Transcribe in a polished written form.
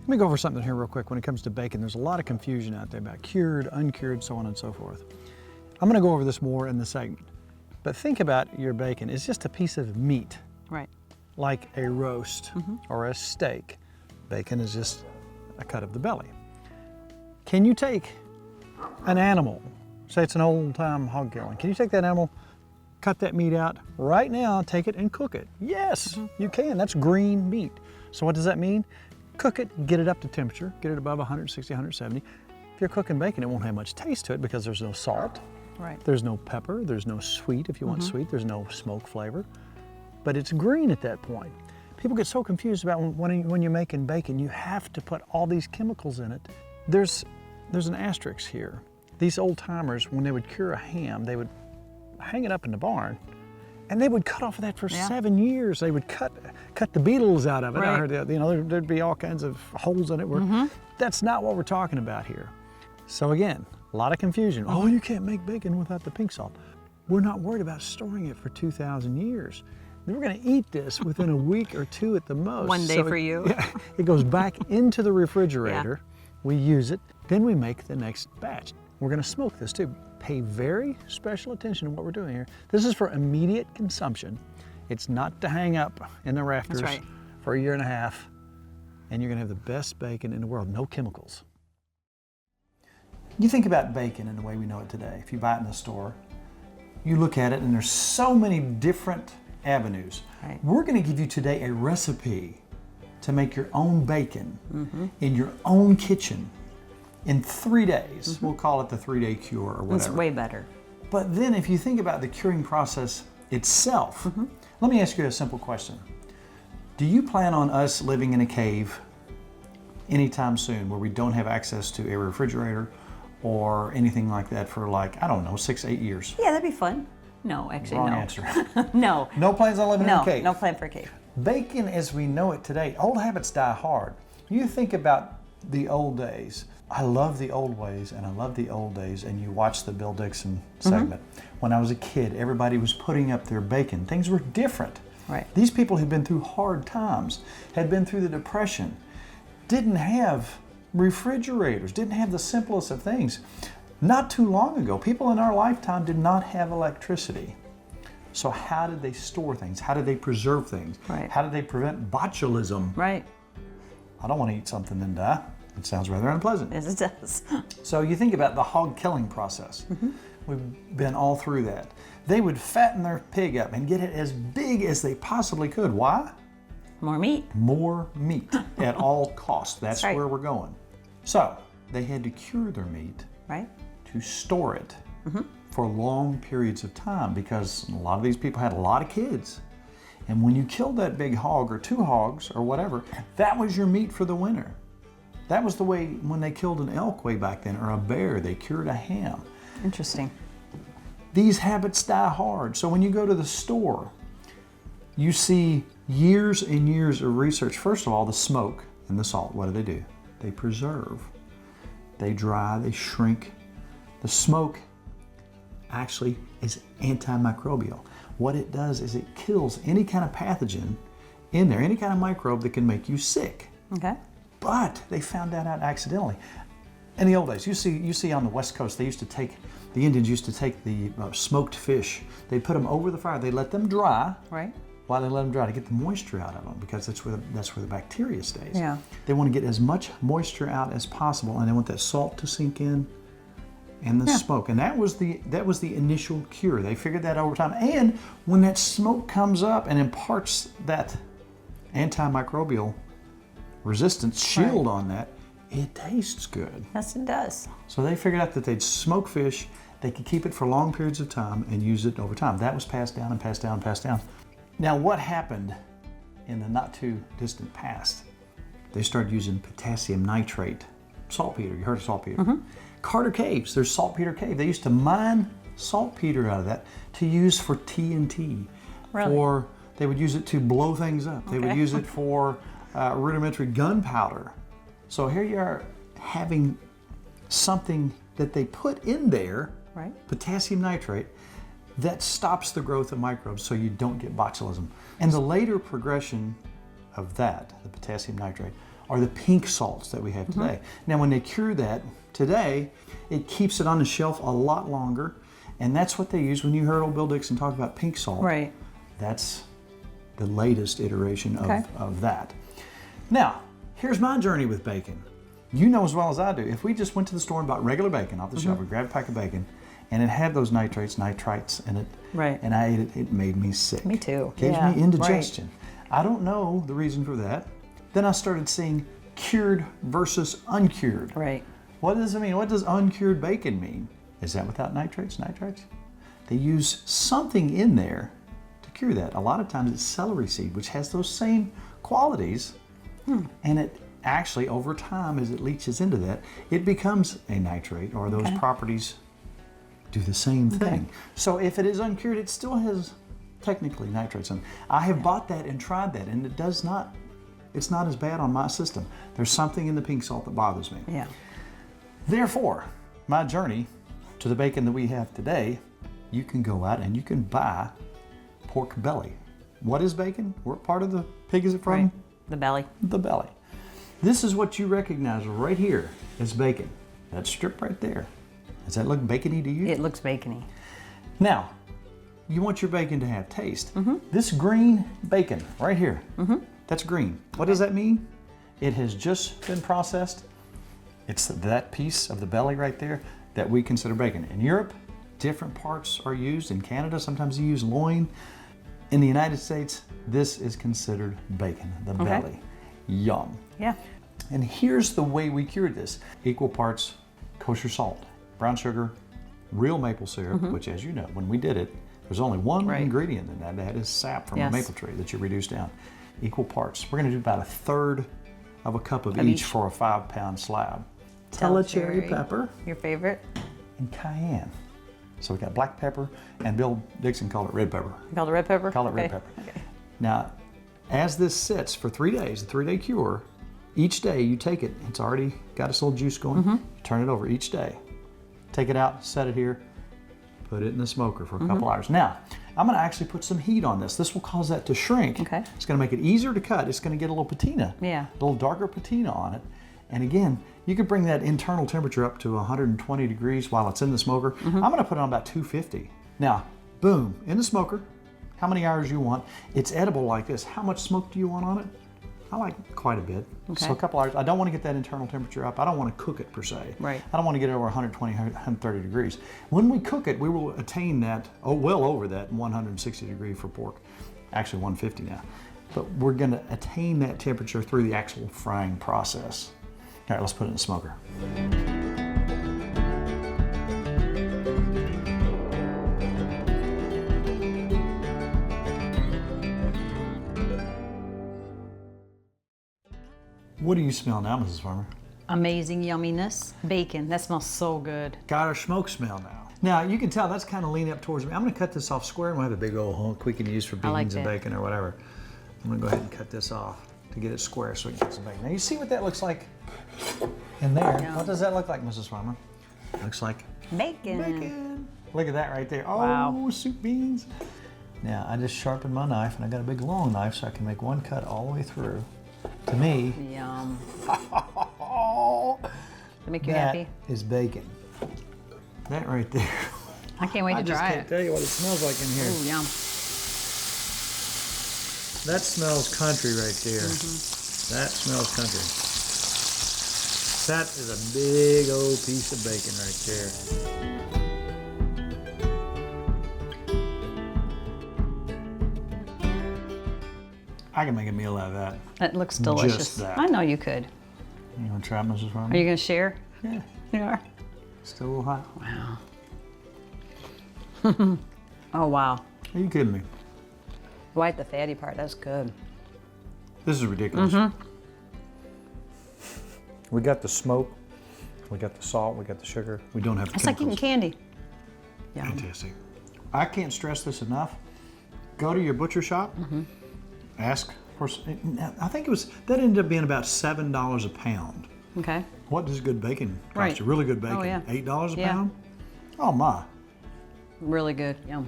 Let me go over something here real quick. When it comes to bacon, there's a lot of confusion out there about cured, uncured, so on and so forth. I'm going to go over this more in the segment. But think about your bacon. It's just a piece of meat. Right. Like a roast or a steak. Bacon is just a cut of the belly. Can you take an animal, say it's an old-time hog killing, can you take that animal, cut that meat out right now, take it and cook it? Yes, you can. That's green meat. So what does that mean? Cook it, get it up to temperature, get it above 160, 170. If you're cooking bacon, it won't have much taste to it because there's no salt. Right. There's no pepper, there's no sweet if you want sweet, there's no smoke flavor. But it's green at that point. People get so confused about when you're making bacon, you have to put all these chemicals in it. There's an asterisk here. These old timers, when they would cure a ham, they would hang it up in the barn and they would cut off of that for 7 years. They would cut the beetles out of it. Right. I heard that, there'd be all kinds of holes in it. That's not what we're talking about here. So again, a lot of confusion. Oh, you can't make bacon without the pink salt. We're not worried about storing it for 2,000 years. We're going to eat this within a week or two at the most. One day for you. Yeah, it goes back into the refrigerator. We use it, then we make the next batch. We're going to smoke this too. Pay very special attention to what we're doing here. This is for immediate consumption. It's not to hang up in the rafters for a year and a half, and you're going to have the best bacon in the world, no chemicals. You think about bacon in the way we know it today. If you buy it in the store, you look at it and there's so many different avenues. Right. We're going to give you today a recipe to make your own bacon in your own kitchen in 3 days. We'll call it the 3-day cure or whatever. It's way better. But then if you think about the curing process itself, let me ask you a simple question. Do you plan on us living in a cave anytime soon where we don't have access to a refrigerator or anything like that for like, I don't know, 6-8 years? Yeah, that'd be fun. No, actually, Wrong no. answer. No. No plans on living in a cave? No plan for a cave. Bacon as we know it today, old habits die hard. You think about the old days. I love the old ways and I love the old days, and you watch the Bill Dixon segment. When I was a kid, everybody was putting up their bacon. Things were different. Right. These people had been through hard times, had been through the Depression, didn't have refrigerators, didn't have the simplest of things. Not too long ago, people in our lifetime did not have electricity. So how did they store things? How did they preserve things? Right. How did they prevent botulism? Right. I don't want to eat something and die. It sounds rather unpleasant. Yes, it does. So you think about the hog killing process. We've been all through that. They would fatten their pig up and get it as big as they possibly could. Why? More meat. More meat at all costs. That's right. where we're going. So they had to cure their meat Right. to store it for long periods of time, because a lot of these people had a lot of kids. And when you killed that big hog or 2 hogs or whatever, that was your meat for the winter. That was the way when they killed an elk way back then, or a bear, they cured a ham. Interesting. These habits die hard. So when you go to the store, you see years and years of research. First of all, the smoke and the salt, what do? They preserve. They dry, they shrink. The smoke actually is antimicrobial. What it does is it kills any kind of pathogen in there, any kind of microbe that can make you sick. Okay. But they found that out accidentally. In the old days, you see on the West Coast, the Indians used to take the smoked fish. They'd put them over the fire. They let them dry. Right. Why they let them dry? To get the moisture out of them, because that's where the bacteria stays. Yeah. They want to get as much moisture out as possible, and they want that salt to sink in and the smoke. And that was the initial cure. They figured that over time. And when that smoke comes up and imparts that antimicrobial resistance shield on that, it tastes good. Yes, it does. So they figured out that they'd smoke fish, they could keep it for long periods of time and use it over time. That was passed down and passed down and passed down. Now what happened in the not too distant past? They started using potassium nitrate, saltpeter. You heard of saltpeter? Carter Caves, there's saltpeter cave. They used to mine saltpeter out of that to use for TNT. Really? They would use it to blow things up. They would use it for rudimentary gunpowder. So here you are having something that they put in there, Right. potassium nitrate, that stops the growth of microbes so you don't get botulism. And the later progression of that, the potassium nitrate, are the pink salts that we have today. Now when they cure that today, it keeps it on the shelf a lot longer, and that's what they use when you heard old Bill Dixon talk about pink salt. Right. That's the latest iteration Okay. of that. Now, here's my journey with bacon. You know as well as I do, if we just went to the store and bought regular bacon off the shelf, we grabbed a pack of bacon, and it had those nitrates in it, Right. and I ate it, it made me sick. Me too. Gave Yeah, me indigestion. I don't know the reason for that. Then I started seeing cured versus uncured. Right. What does it mean? What does uncured bacon mean? Is that without nitrates? They use something in there to cure that. A lot of times it's celery seed, which has those same qualities, and it actually, over time, as it leaches into that, it becomes a nitrate, or those properties do the same thing. So if it is uncured, it still has technically nitrates in it. I have bought that and tried that, and it does not, it's not as bad on my system. There's something in the pink salt that bothers me. Yeah. Therefore, my journey to the bacon that we have today, you can go out and you can buy pork belly. What is bacon? What part of the pig is it from? Right. The belly. The belly. This is what you recognize right here as bacon. That strip right there. Does that look bacony to you? It looks bacony. Now, you want your bacon to have taste. This green bacon right here, that's green. What does that mean? It has just been processed. It's that piece of the belly right there that we consider bacon. In Europe, different parts are used. In Canada, sometimes you use loin. In the United States, this is considered bacon, the belly. Yum. Yeah. And here's the way we cured this. Equal parts kosher salt, brown sugar, real maple syrup, which, as you know, when we did it, there's only one ingredient in that. That is sap from a maple tree that you reduce down. Equal parts. We're going to do about 1/3 of a cup of each for a 5-pound slab. Cherry pepper. Your favorite? And cayenne. So we got black pepper, and Bill Dixon called it red pepper. You call it red pepper? Call it red pepper. Okay. Now, as this sits for 3 days, a 3-day cure, each day you take it, it's already got its little juice going, you turn it over each day. Take it out, set it here, put it in the smoker for a couple hours. Now, I'm gonna actually put some heat on this. This will cause that to shrink. Okay. It's gonna make it easier to cut. It's gonna get a little patina, Yeah. a little darker patina on it. And again, you could bring that internal temperature up to 120 degrees while it's in the smoker. I'm gonna put it on about 250. Now, boom, in the smoker, how many hours you want. It's edible like this. How much smoke do you want on it? I like quite a bit. Okay. So a couple hours. I don't want to get that internal temperature up. I don't want to cook it per se. Right. I don't want to get it over 120, 130 degrees. When we cook it, we will attain that, well over that 160 degree for pork. Actually 150 now. But we're going to attain that temperature through the actual frying process. All right, let's put it in the smoker. What do you smell now, Mrs. Farmer? Amazing yumminess. Bacon. That smells so good. Got our smoke smell now. Now, you can tell that's kind of leaning up towards me. I'm going to cut this off square, and we'll have a big old hunk we can use for I like beans and that. bacon or whatever. I'm going to go ahead and cut this off to get it square so we can get some bacon. Now, you see what that looks like in there? Yeah. What does that look like, Mrs. Farmer? Looks like Bacon. bacon. Look at that right there. Oh, Wow. soup beans. Now, I just sharpened my knife, and I got a big long knife so I can make one cut all the way through. To me, Yum. oh, To make you that happy? is bacon. That right there. I can't wait I to just try can't it. tell you what it smells like in here. Ooh, yum. That smells country right there. That smells country. That is a big old piece of bacon right there. I can make a meal out of that. That looks delicious. that. I know you could. You want to try it, Mrs. Farmer? Are you going to share? Yeah, You are. still a little hot. Wow. Oh, wow. Are you kidding me? White, the fatty part. That's good. This is ridiculous. We got the smoke, we got the salt, we got the sugar. We don't have the It's like eating chemicals. candy. Yum. Fantastic. I can't stress this enough. Go to your butcher shop, ask for, I think it was, that ended up being about $7 a pound. Okay. What does good bacon cost Right. you? Really good bacon? Oh, yeah. $8 a Yeah. pound? Oh my. Really good. Yum.